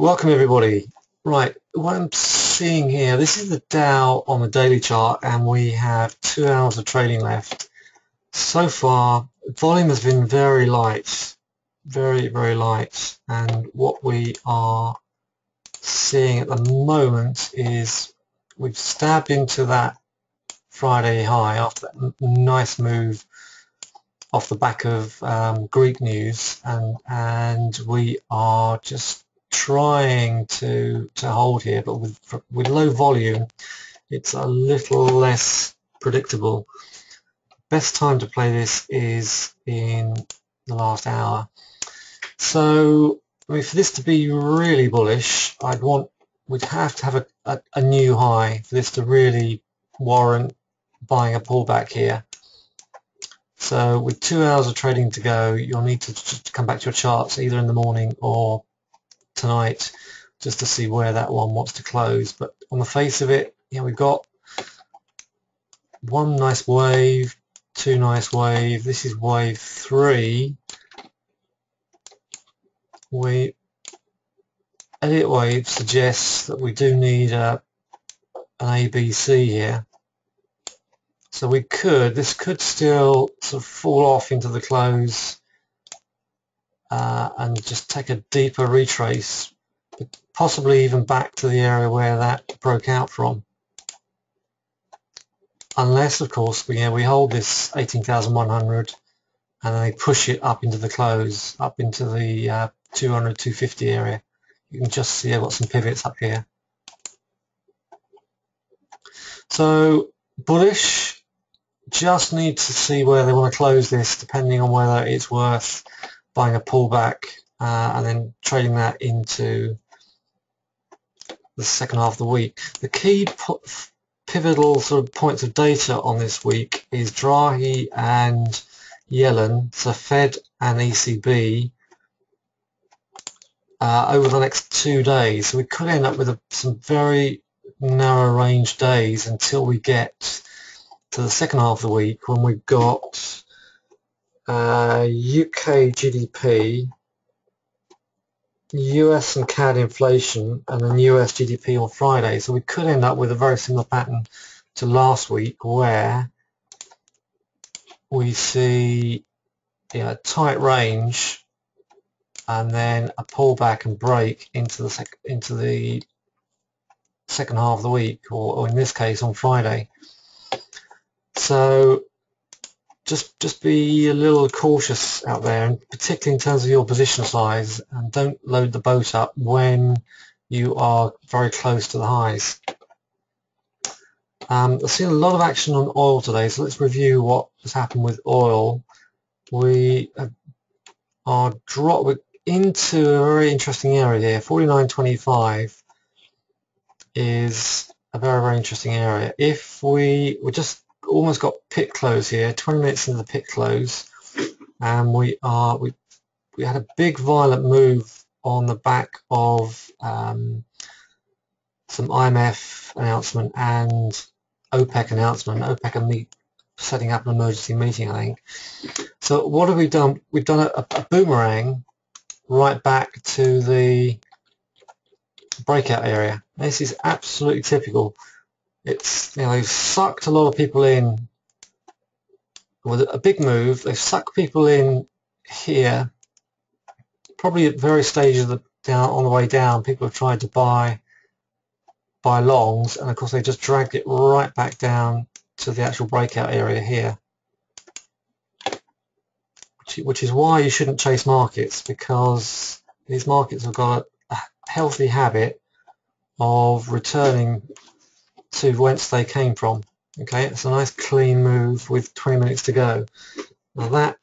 Welcome everybody. Right, what I'm seeing here, this is the Dow on the daily chart and we have 2 hours of trading left. So far, volume has been very light, very light, and what we are seeing at the moment is we've stabbed into that Friday high after that nice move off the back of Greek news, and we are just trying to hold here, but with low volume it's a little less predictable. Best time to play this is in the last hour. So I mean, for this to be really bullish, we'd have to have a new high for this to really warrant buying a pullback here. So with 2 hours of trading to go, you'll need to come back to your charts either in the morning or tonight just to see where that one wants to close. But on the face of it, we've got one nice wave, two nice waves. This is wave 3. Elliott wave suggests that we do need an ABC here. So this could still sort of fall off into the close and just take a deeper retrace, but possibly even back to the area where that broke out from. Unless, of course, we hold this 18,100 and then they push it up into the close, up into the 200, 250 area. You can just see I've got some pivots up here. So bullish. Just need to see where they want to close this, depending on whether it's worth buying a pullback and then trading that into the second half of the week. The key pivotal sort of points of data on this week is Draghi and Yellen, so Fed and ECB, over the next 2 days. So we could end up with some very narrow range days until we get to the second half of the week, when we've got UK GDP, US and CAD inflation, and then US GDP on Friday. So we could end up with a very similar pattern to last week, where we see a tight range and then a pullback and break into the second half of the week, or in this case on Friday. So just be a little cautious out there, and particularly in terms of your position size, and don't load the boat up when you are very close to the highs. I've seen a lot of action on oil today, so let's review what has happened with oil. We are into a very interesting area here. 49.25 is a very interesting area. If we just almost got pit close here, 20 minutes into the pit close, and we had a big violent move on the back of some IMF announcement and OPEC announcement. OPEC are setting up an emergency meeting, I think. So what have we done? We've done a boomerang right back to the breakout area. This is absolutely typical. It's, they've sucked a lot of people in with a big move. They've sucked people in here, probably at various stages of on the way down. People have tried to buy longs, and of course they just dragged it right back down to the actual breakout area here, which is why you shouldn't chase markets, because these markets have got a healthy habit of returning to whence they came from. Okay, it's a nice clean move with 20 minutes to go. Now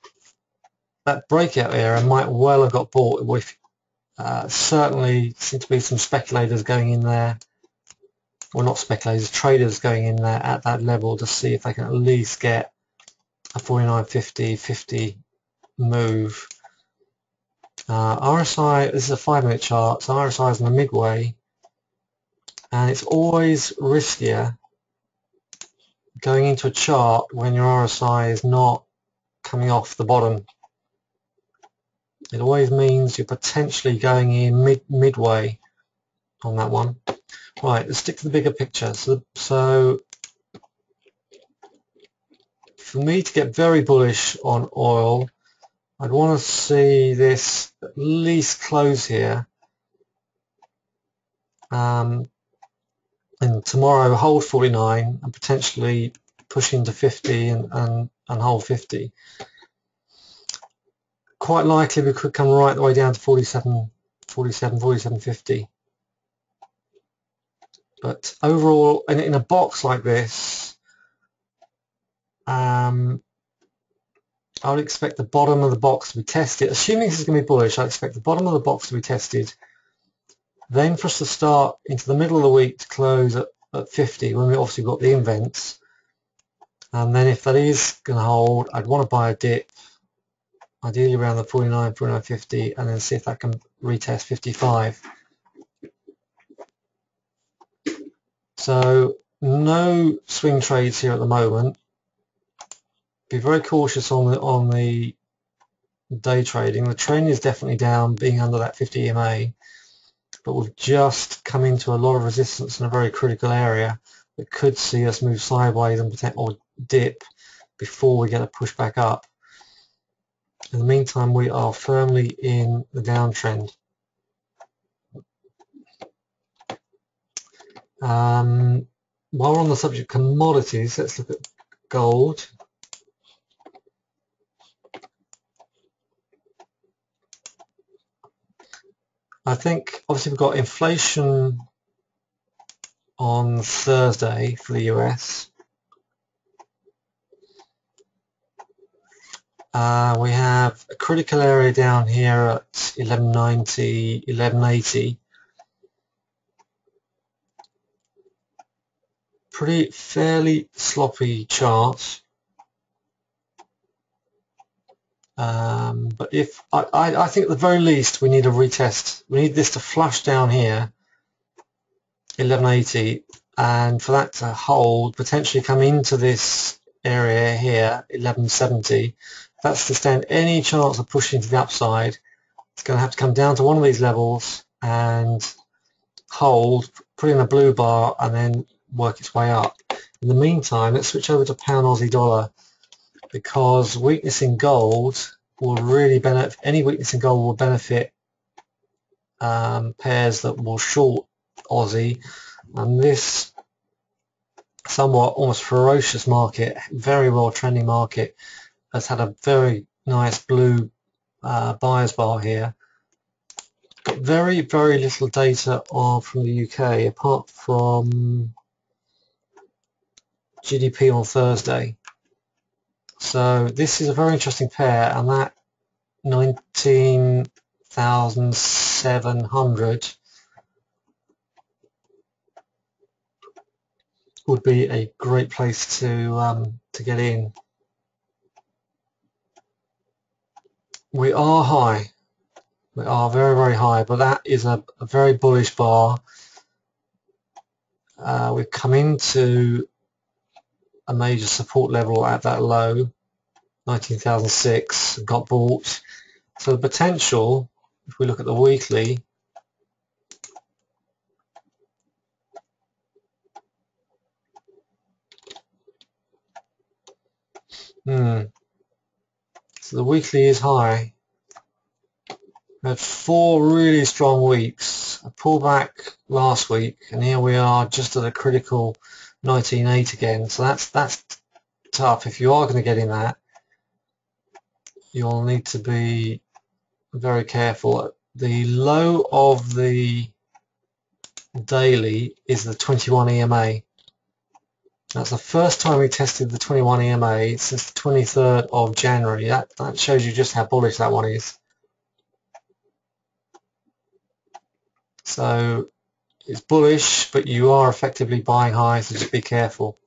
that breakout area might well have got bought with certainly seem to be some speculators going in there, well, not speculators, traders going in there at that level to see if they can at least get a 49.50 move. RSI, this is a 5-minute chart, so RSI is in the midway, and it's always riskier going into a chart when your RSI is not coming off the bottom. It always means you're potentially going in midway on that one. Right, let's stick to the bigger picture. So for me to get very bullish on oil, I'd want to see this at least close here, and tomorrow hold 49 and potentially push into 50 and hold 50. Quite likely we could come right the way down to 47.50. But overall, in a box like this, I would expect the bottom of the box to be tested. Assuming this is going to be bullish, I expect the bottom of the box to be tested, then for us to start into the middle of the week to close at 50, when we obviously got the invents. And then if that is going to hold, I'd want to buy a dip, ideally around the 49, 49.50, and then see if that can retest 55. So no swing trades here at the moment. Be very cautious on the day trading. The trend is definitely down, being under that 50 EMA, but we've just come into a lot of resistance in a very critical area that could see us move sideways or dip before we get a push back up. In the meantime, we are firmly in the downtrend. While we're on the subject of commodities, let's look at gold. I think obviously we've got inflation on Thursday for the US. We have a critical area down here at 1190, 1180. Fairly sloppy chart. But if I think at the very least we need a retest. We need this to flush down here, 1180, and for that to hold, potentially come into this area here, 1170. If that's to stand any chance of pushing to the upside, it's going to have to come down to one of these levels and hold, put in a blue bar, and then work its way up. In the meantime, let's switch over to pound Aussie dollar, because weakness in gold will really benefit. Any weakness in gold will benefit pairs that will short Aussie, and this somewhat almost ferocious market, very well trending market, has had a very nice blue buyer's bar here. Got very little data from the UK apart from GDP on Thursday. So this is a very interesting pair, and that 19,700 would be a great place to get in. We are high. We are very high, but that is a very bullish bar. We've come into a major support level at that low, 19,006, got bought. So the potential, if we look at the weekly, so the weekly is high. We had 4 really strong weeks, a pullback last week, and here we are just at a critical 19.8 again. So that's tough. If you are going to get in that, you'll need to be very careful. The low of the daily is the 21 EMA. That's the first time we tested the 21 EMA since the 23rd of January. That shows you just how bullish that one is. So it's bullish, but you are effectively buying high, so just be careful.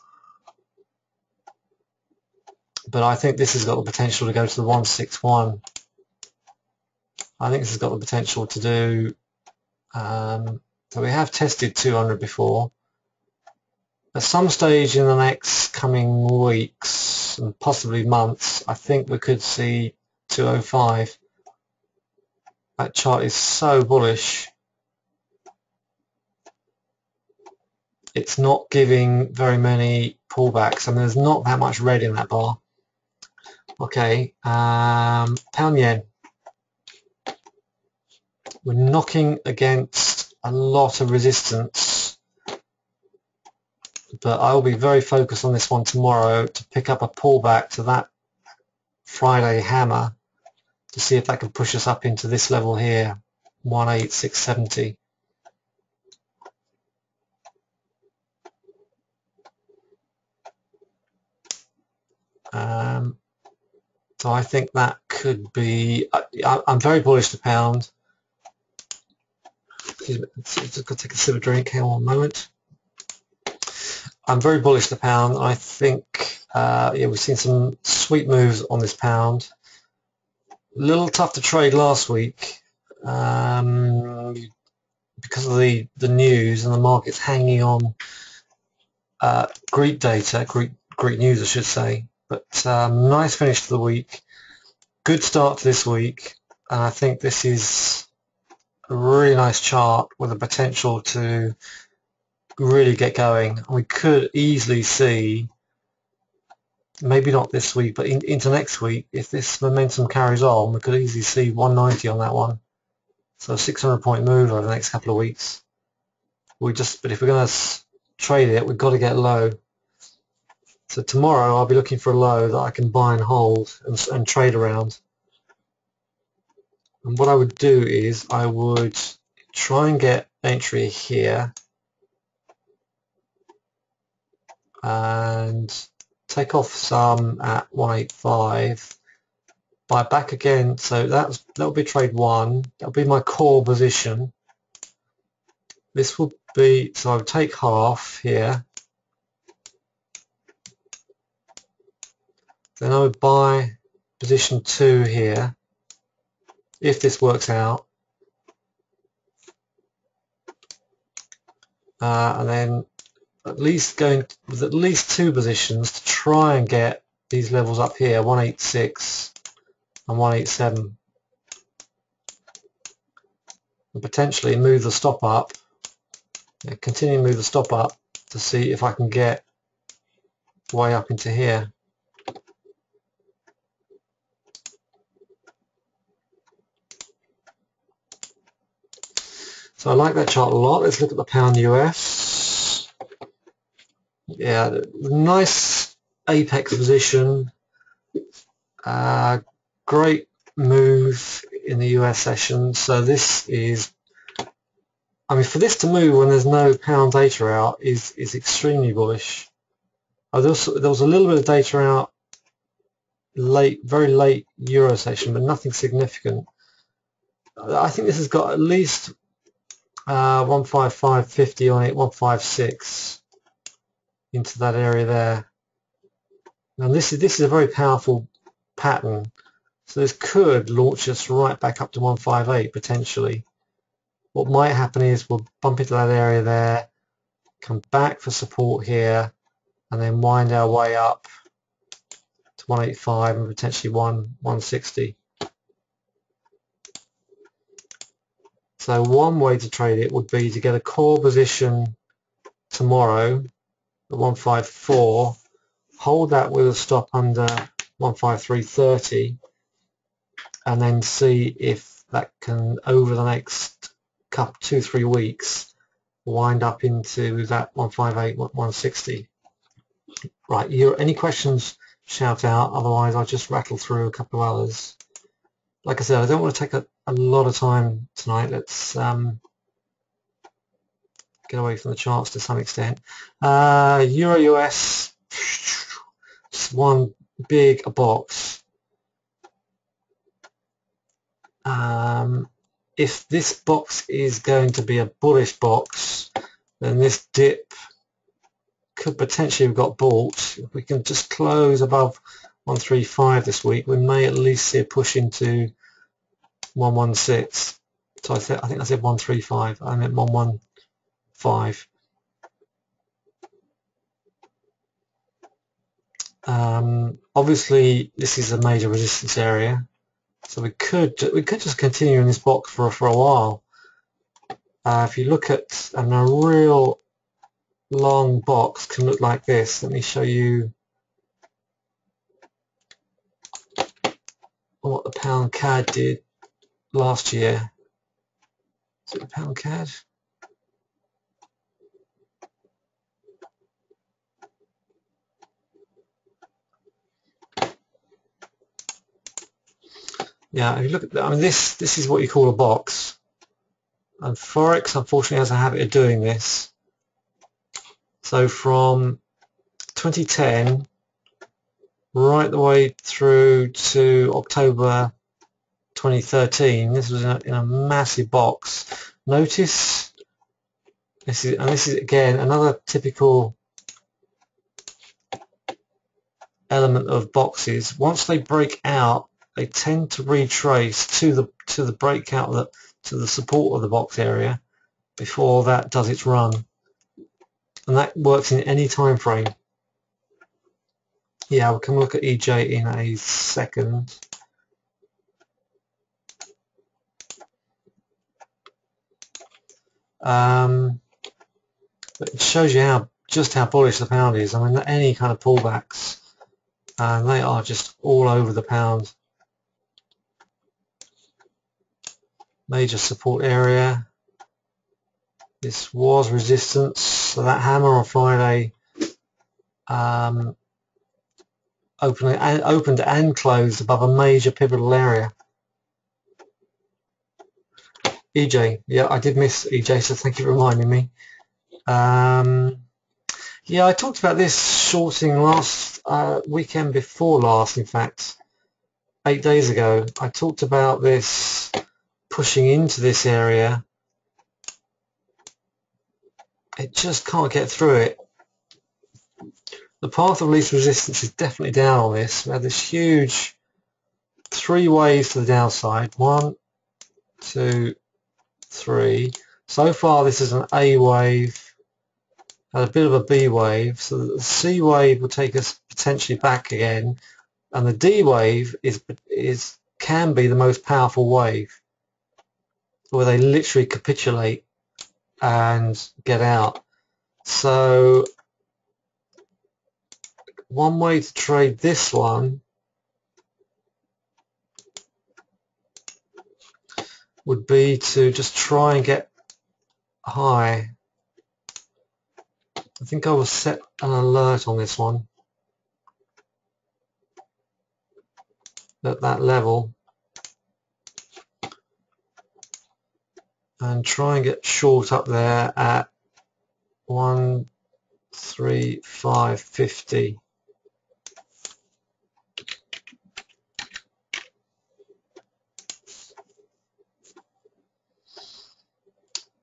But I think this has got the potential to go to the 161. I think this has got the potential to do, so we have tested 200 before. At some stage in the next coming weeks and possibly months, I think we could see 205. That chart is so bullish. it's not giving very many pullbacks, and there's not that much red in that bar. Okay, pound yen. We're knocking against a lot of resistance, but I will be very focused on this one tomorrow to pick up a pullback to that Friday hammer to see if that can push us up into this level here, 18670. So I think that could be, I'm very bullish the pound. Excuse me, just going to take a sip of drink. Hang on a moment. I'm very bullish the pound. I think, yeah, we've seen some sweet moves on this pound. A little tough to trade last week because of the news and the markets hanging on Greek data, Greek news I should say. But nice finish to the week. Good start to this week. And I think this is a really nice chart with the potential to really get going. We could easily see, maybe not this week, but into next week, if this momentum carries on, we could easily see 190 on that one. So a 600-point move over the next couple of weeks. But if we're going to trade it, we've got to get low. So tomorrow I'll be looking for a low that I can buy and hold and trade around. And what I would do is I would try and get entry here and take off some at 185, buy back again. So that'll be trade one. That'll be my core position. This will be, so I would take half here. Then I would buy position 2 here if this works out, and then at least going with at least 2 positions to try and get these levels up here, 186 and 187, and potentially move the stop up, continue to move the stop up to see if I can get way up into here. So I like that chart a lot. Let's look at the pound US. Yeah, nice apex position. Great move in the US session. So this is, I mean, for this to move when there's no pound data out is extremely bullish. There was a little bit of data out very late Euro session, but nothing significant. I think this has got at least 155.50 on it, 156 into that area there. Now this is a very powerful pattern, so this could launch us right back up to 158 potentially. What might happen is we'll bump into that area there, come back for support here, and then wind our way up to 185 and potentially 160. So one way to trade it would be to get a core position tomorrow at 154, hold that with a stop under 153.30, and then see if that can, over the next 2-3 weeks, wind up into that 158, 160. Right, any questions, shout out, otherwise I'll just rattle through a couple of others. Like I said, I don't want to take a lot of time tonight. Let's get away from the charts to some extent. Euro US, just one big box. If this box is going to be a bullish box, then this dip could potentially have got bought. If we can just close above 135 this week, we may at least see a push into 116. So I think I said 135. I meant 115. Obviously, this is a major resistance area, so we could just continue in this box for a while. If you look at a real long box can look like this. Let me show you what the pound CAD did last year. Is it the pound CAD? Yeah, if you look at that, I mean this is what you call a box. And Forex unfortunately has a habit of doing this. So from 2010 right the way through to October 2013, this was in a massive box. Notice this is again another typical element of boxes. Once they break out, they tend to retrace to the breakout, to the support of the box area before that does its run, and that works in any time frame. Yeah, we'll come look at EJ in a second. But it shows you just how bullish the pound is. I mean, any kind of pullbacks, and they are just all over the pound. Major support area. This was resistance. So that hammer on Friday opened and closed above a major pivotal area. EJ, yeah, I did miss EJ, so thank you for reminding me. Yeah, I talked about this shorting last weekend before last, in fact, 8 days ago. I talked about this pushing into this area. It just can't get through it. The path of least resistance is definitely down on this. We had this huge 3 waves to the downside. 1, 2, 3. So far this is an A wave, had a bit of a B wave, so the C wave will take us potentially back again, and the D wave can be the most powerful wave, where they literally capitulate and get out. So one way to trade this one would be to just try and get high. I think I will set an alert on this one at that level and try and get short up there at 135.50.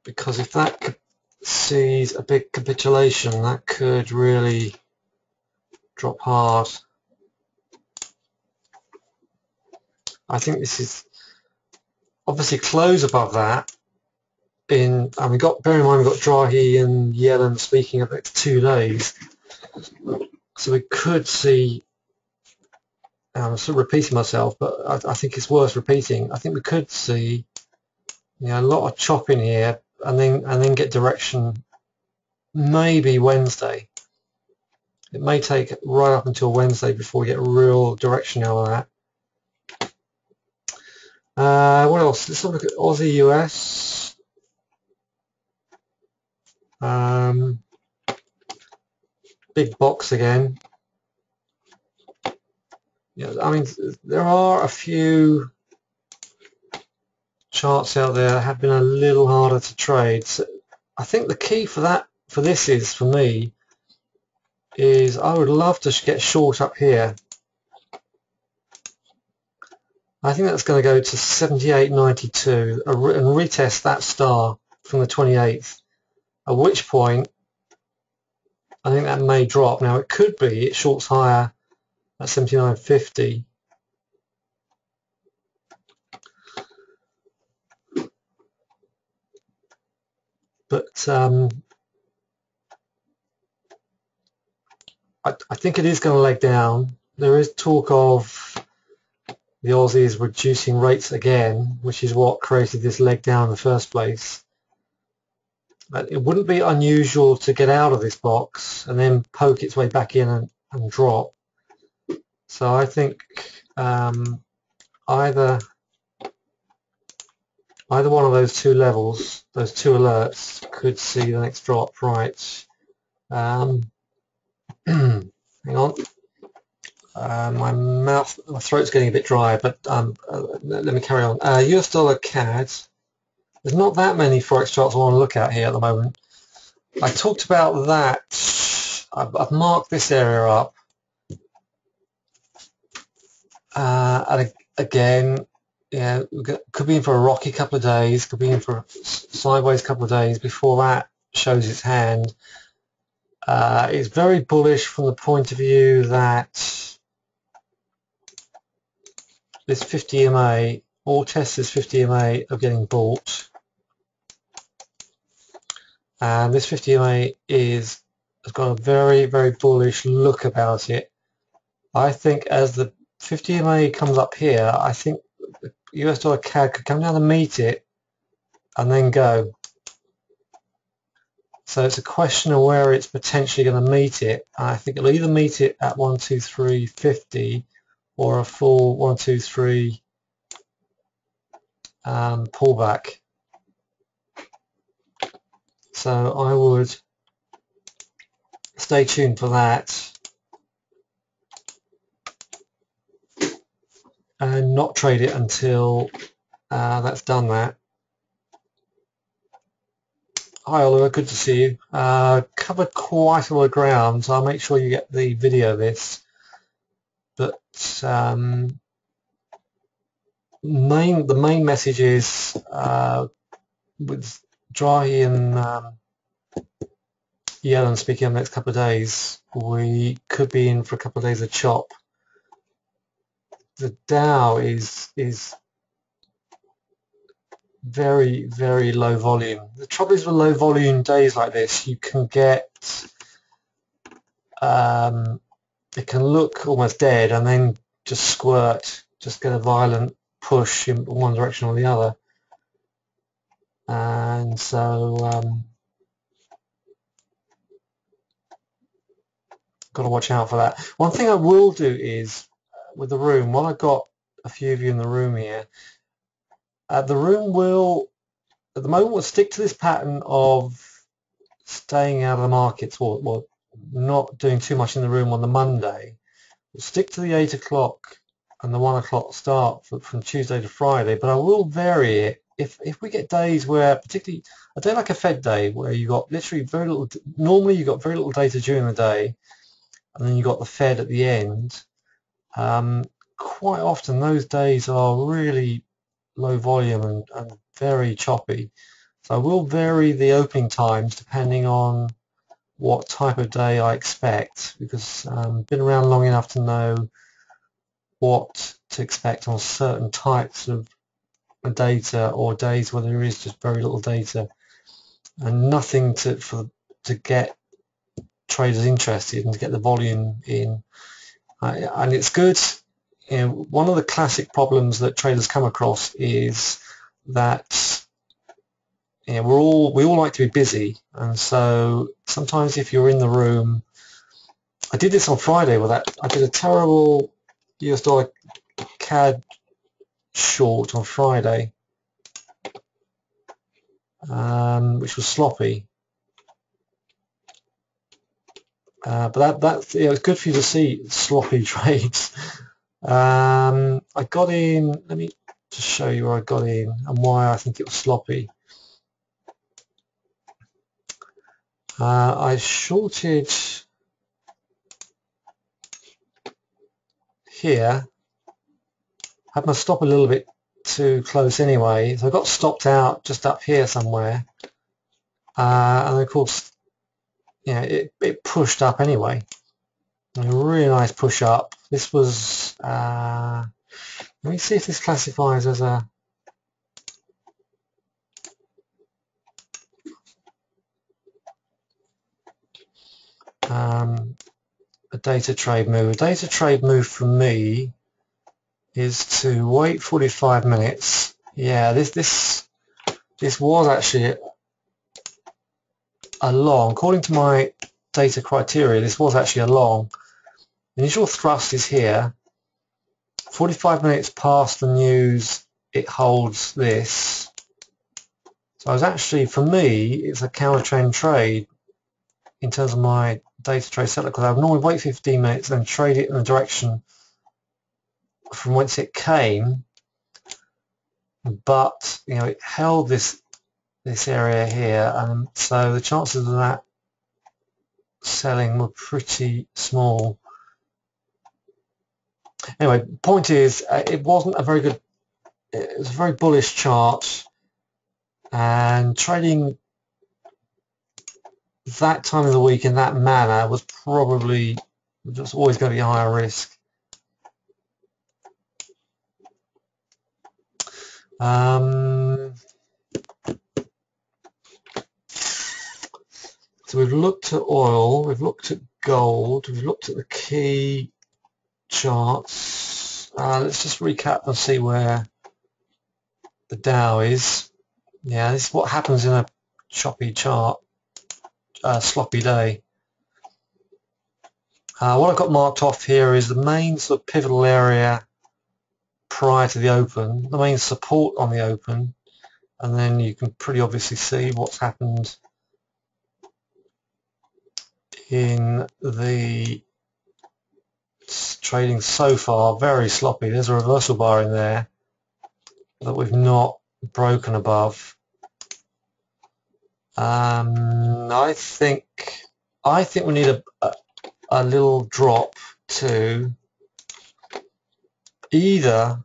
Because if that sees a big capitulation, that could really drop hard. I think this is obviously close above that. And bear in mind we've got Drahi and Yellen speaking of the next 2 days, so we could see. I'm sort of repeating myself, but I think it's worth repeating. I think we could see, a lot of chopping here, and then get direction. Maybe Wednesday. It may take right up until Wednesday before we get real direction out of that. What else? Let's have a look at Aussie US. Big box again. Yeah, I mean, there are a few charts out there that have been a little harder to trade. So I think the key for this is, for me, is I would love to get short up here. I think that's going to go to 78.92 and retest that star from the 28th, at which point I think that may drop. Now it could be it shorts higher at 79.50. But I think it is going to leg down. There is talk of the Aussies reducing rates again, which is what created this leg down in the first place. But it wouldn't be unusual to get out of this box and then poke its way back in and drop. So I think either one of those two levels, those two alerts, could see the next drop. Right. Hang on. My throat's getting a bit dry, but let me carry on. US dollar CAD. There's not that many forex charts I want to look at here at the moment. I talked about that. I've marked this area up. And again, yeah, could be in for a rocky couple of days, could be in for a sideways couple of days before that shows its hand. It's very bullish from the point of view that this 50 EMA, all testers 50 EMA are getting bought, and this 50 EMA has got a very, very bullish look about it. I think as the 50 EMA comes up here, I think the US dollar CAD could come down and meet it and then go. So it's a question of where it's potentially going to meet it. I think it'll either meet it at 123.50 or a full 123 pullback. So I would stay tuned for that and not trade it until that's done that. Hi Oliver, good to see you. Covered quite a lot of ground, so I'll make sure you get the video of this. But the main message is with Drahi and Yellen speaking in the next couple of days, we could be in for a couple of days of chop. The Dow is very, very low volume. The trouble is with low volume days like this, you can get it can look almost dead and then just squirt, just get a violent push in one direction or the other. And so got to watch out for that. One thing I will do is with the room, while I've got a few of you in the room here, the room will at the moment we'll stick to this pattern of staying out of the markets, or not doing too much in the room on the Monday. We'll stick to the 8 o'clock and the 1 o'clock start from Tuesday to Friday, but I will vary it if we get days where, particularly a day like a Fed day, where you got literally very little. Normally you got very little data during the day, and then you got the Fed at the end. Quite often those days are really low volume and very choppy. So I will vary the opening times depending on what type of day I expect, because I've been around long enough to know what to expect on certain types of data or days where there is just very little data and nothing to get traders interested and to get the volume in. And it's good. You know, one of the classic problems that traders come across is that, you know, we all like to be busy, and so sometimes if you're in the room, I did this on Friday with that. I did a terrible US dollar CAD short on Friday, which was sloppy. But that's, you know, it's good for you to see sloppy trades. I got in. Let me just show you where I got in and why I think it was sloppy. I shorted here. Had my stop a little bit too close anyway, so I got stopped out just up here somewhere, and of course, yeah, it pushed up anyway. A really nice push up. This was. Let me see if this classifies as a. A data trade move. A data trade move for me is to wait 45 minutes. Yeah, this was actually a long. According to my data criteria, this was actually a long. Initial thrust is here. 45 minutes past the news, it holds this. So I was actually, for me, it's a counter trend trade in terms of my data trade setup, because I would normally wait 15 minutes and trade it in the direction from whence it came. But you know, it held this area here, and so the chances of that selling were pretty small. Anyway, point is, it wasn't a very good. It was a very bullish chart, and trading that time of the week in that manner was probably just always going to be a higher risk. So we've looked at oil, we've looked at gold, we've looked at the key charts. Let's just recap and see where the Dow is. Yeah, this is what happens in a choppy chart, sloppy day. What I've got marked off here is the main sort of pivotal area prior to the open, the main support on the open, and then you can pretty obviously see what's happened in the trading so far. Very sloppy. There's a reversal bar in there that we've not broken above. I think we need a little drop to either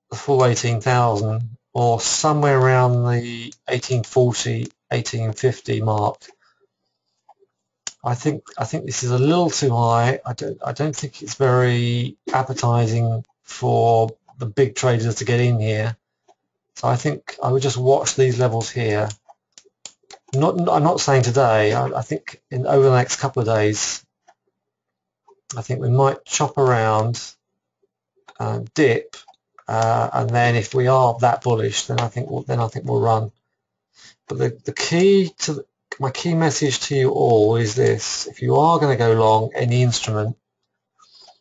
the full 18,000 or somewhere around the 1840, 1850 mark. I think this is a little too high. I don't think it's very appetizing for the big traders to get in here. So I think I would just watch these levels here. I'm not saying today. I think over the next couple of days, I think we might chop around, dip, and then if we are that bullish, then I think we'll run. But the key to my key message to you all is this: if you are going to go long any instrument,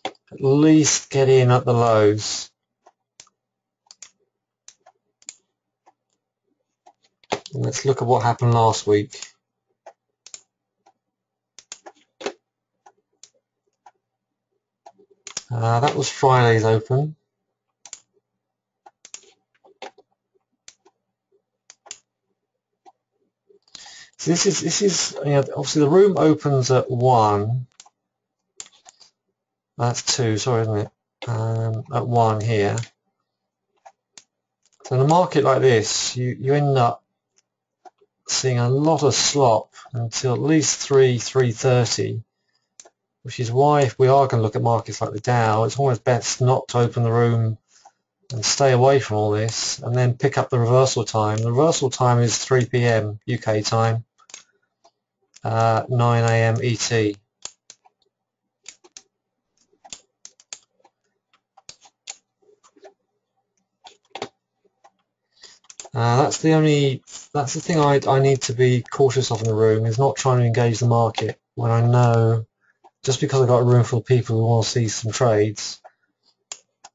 at least get in at the lows. And let's look at what happened last week. That was Friday's open. So this is you know, obviously the room opens at 1. That's 2, sorry, isn't it? At 1 here. So in a market like this, you end up seeing a lot of slop until at least 3:30, which is why if we are going to look at markets like the Dow, it's almost best not to open the room and stay away from all this, and then pick up the reversal time. The reversal time is 3 p.m. UK time, 9 a.m. ET. That's the thing I need to be cautious of in the room, is not trying to engage the market when I know, just because I've got a room full of people who want to see some trades,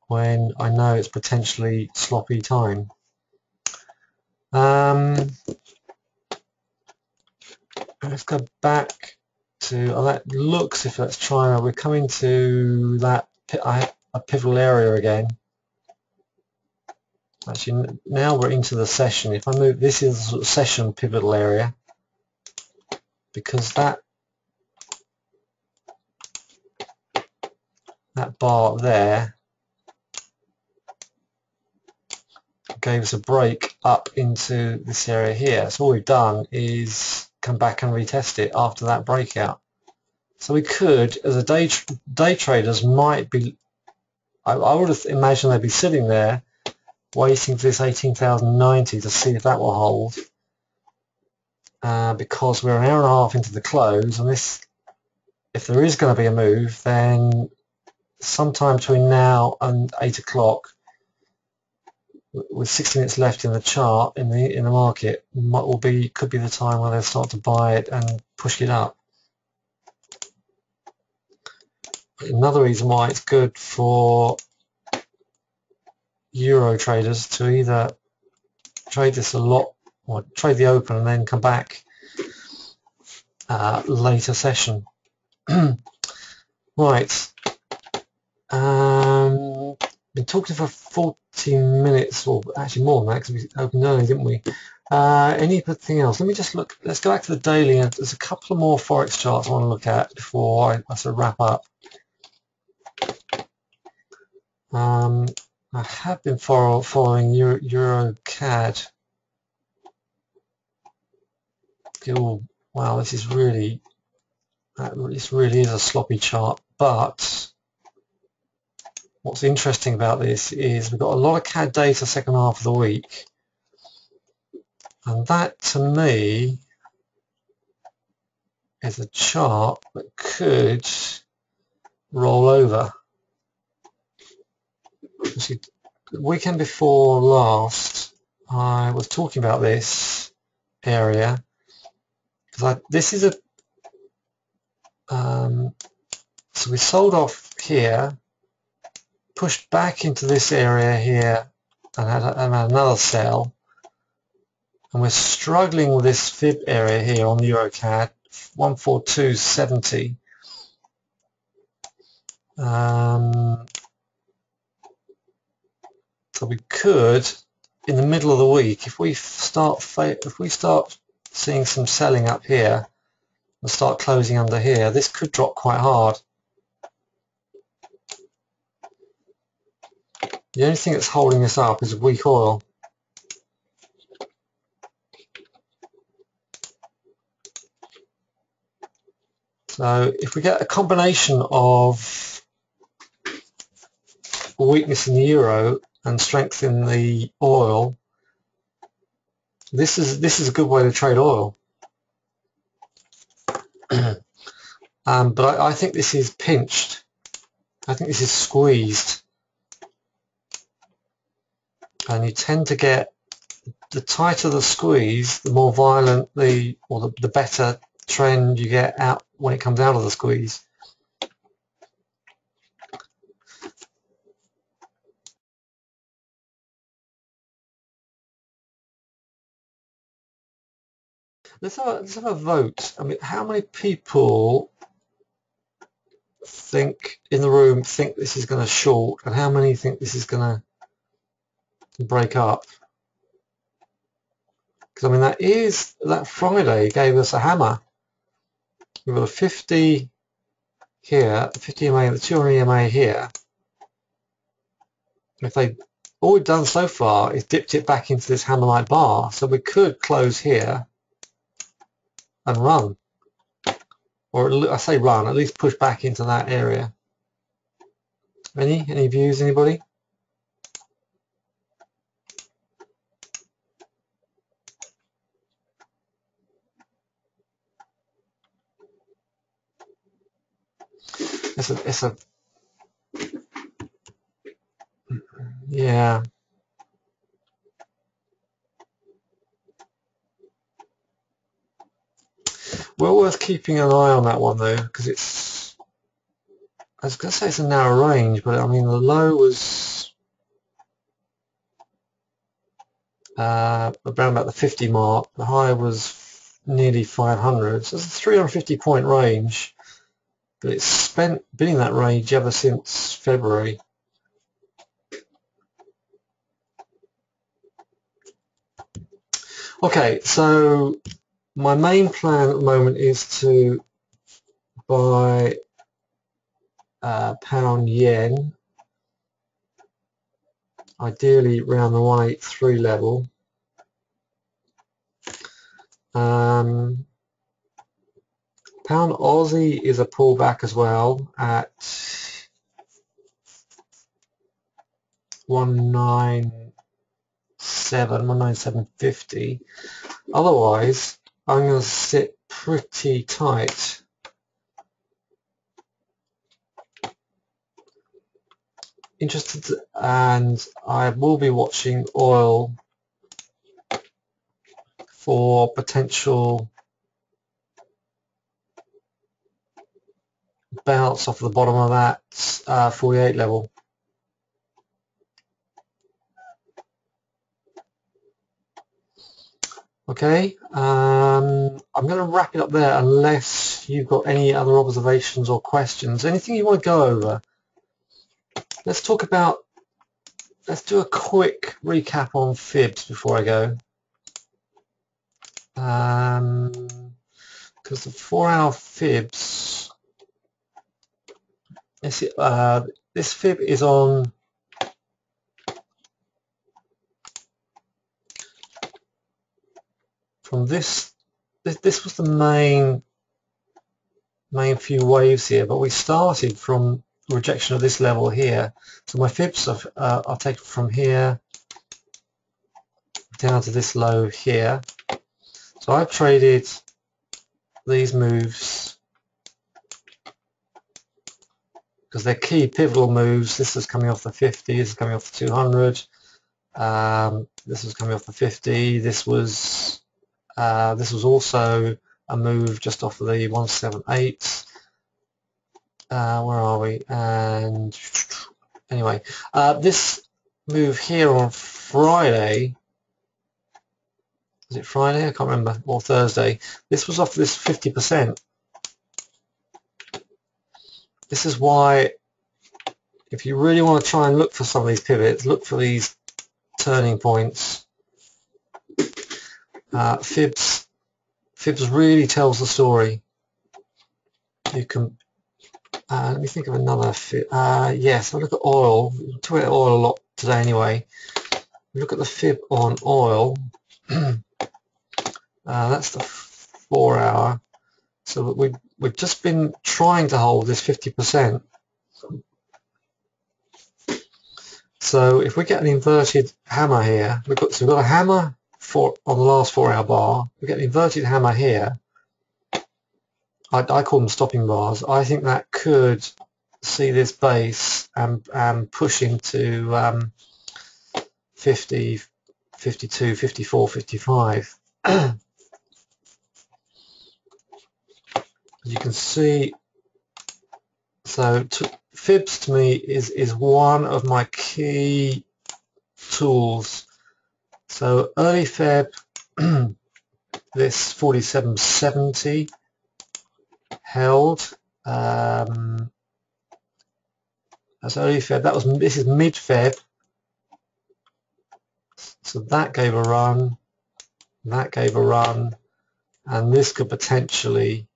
when I know it's potentially sloppy time. Let's go back to, that looks, if that's China, we're coming to that a pivotal area again. Actually, now we're into the session. If I move, this is the sort of session pivotal area, because that bar there gave us a break up into this area here. So all we've done is come back and retest it after that breakout. So we could, as a day traders, might be, I would have imagined they'd be sitting there waiting for this 18,090 to see if that will hold, because we're an hour and a half into the close, and this, if there is going to be a move, then sometime between now and 8 o'clock with 60 minutes left in the chart in the market, could be the time where they start to buy it and push it up. Another reason why it's good for Euro traders to either trade this a lot or trade the open and then come back later session. Right. Been talking for 14 minutes, or actually more than that, because we opened early, didn't we? Anything else? Let me just look. Let's go back to the daily. There's a couple of more forex charts I want to look at before I sort of wrap up. I have been following Euro CAD. Oh, wow, this is really, this really is a sloppy chart. But what's interesting about this is we've got a lot of CAD data second half of the week, and that to me is a chart that could roll over. The weekend before last, I was talking about this area because this is a so we sold off here, pushed back into this area here, and had another sell, and we're struggling with this fib area here on the EuroCAD 142.70. So we could, in the middle of the week, if we start seeing some selling up here and start closing under here, this could drop quite hard. The only thing that's holding this up is weak oil. So if we get a combination of weakness in the euro and strength in the oil, this is a good way to trade oil. But I think this is pinched. I think this is squeezed, and you tend to get, the tighter the squeeze, the more violent the better trend you get out when it comes out of the squeeze. Let's have a vote. I mean, how many people think in the room think this is going to short, and how many think this is going to break up? Because I mean, that Friday gave us a hammer. We've got a 50 here, the 50 EMA, the 200 EMA here. If all we've done so far is dipped it back into this hammer-like bar, so we could close here and run, or I say run, at least push back into that area. Any views, anybody? It's a yeah. Well worth keeping an eye on that one though, because I was going to say it's a narrow range, but I mean the low was around about the 50 mark, the high was nearly 500, so it's a 350 point range, but it's been in that range ever since February. Okay, so my main plan at the moment is to buy pound yen, ideally around the 183 level. Pound Aussie is a pullback as well at 197.50. Otherwise, I'm going to sit pretty tight. interested, and I will be watching oil for potential bounce off the bottom of that 48 level. Okay, I'm going to wrap it up there unless you've got any other observations or questions. Anything you want to go over? Let's do a quick recap on fibs before I go. Because the 4-hour fibs, this fib is on from this was the main few waves here, but we started from rejection of this level here. So my fibs are taken from here down to this low here. So I've traded these moves because they're key pivotal moves. This is coming off the 50, this is coming off the 200, this is coming off the 50, this was also a move just off of the 178. Where are we? And anyway, this move here on Friday, is it Friday? I can't remember, or Thursday. This was off this 50%. This is why, if you really want to try and look for some of these pivots, look for these turning points. Fibs really tells the story. You can let me think of another fib. Yes, I look at oil. We'll talk about oil a lot today anyway. Look at the fib on oil. That's the 4-hour. So we've just been trying to hold this 50%. So if we get an inverted hammer here, we've got a hammer on the last 4-hour bar. We get an inverted hammer here. I call them stopping bars. I think that could see this base and push into 50, 52, 54, 55. You can see, so fibs to me is one of my key tools. So early Feb, this 47.70 held. That's early Feb. This is mid Feb. So that gave a run. That gave a run, and this could potentially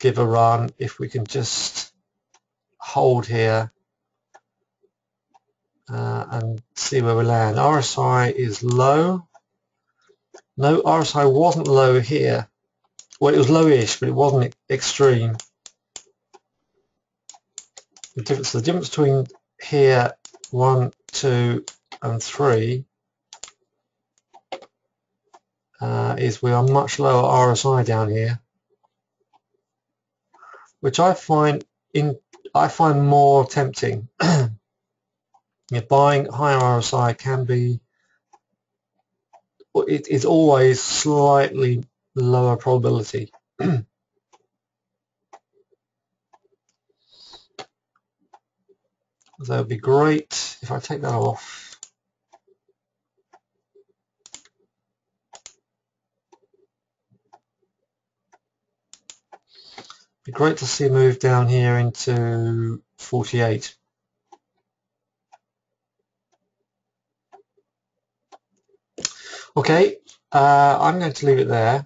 give a run if we can just hold here and see where we land. RSI is low. No, RSI wasn't low here. Well, it was lowish, but it wasn't extreme. The difference between here 1, 2, and 3 is we are much lower RSI down here, which I find more tempting. Buying higher RSI can be, it is always slightly lower probability. So it would be great if I take that off. It'd be great to see a move down here into 48. Okay, I'm going to leave it there.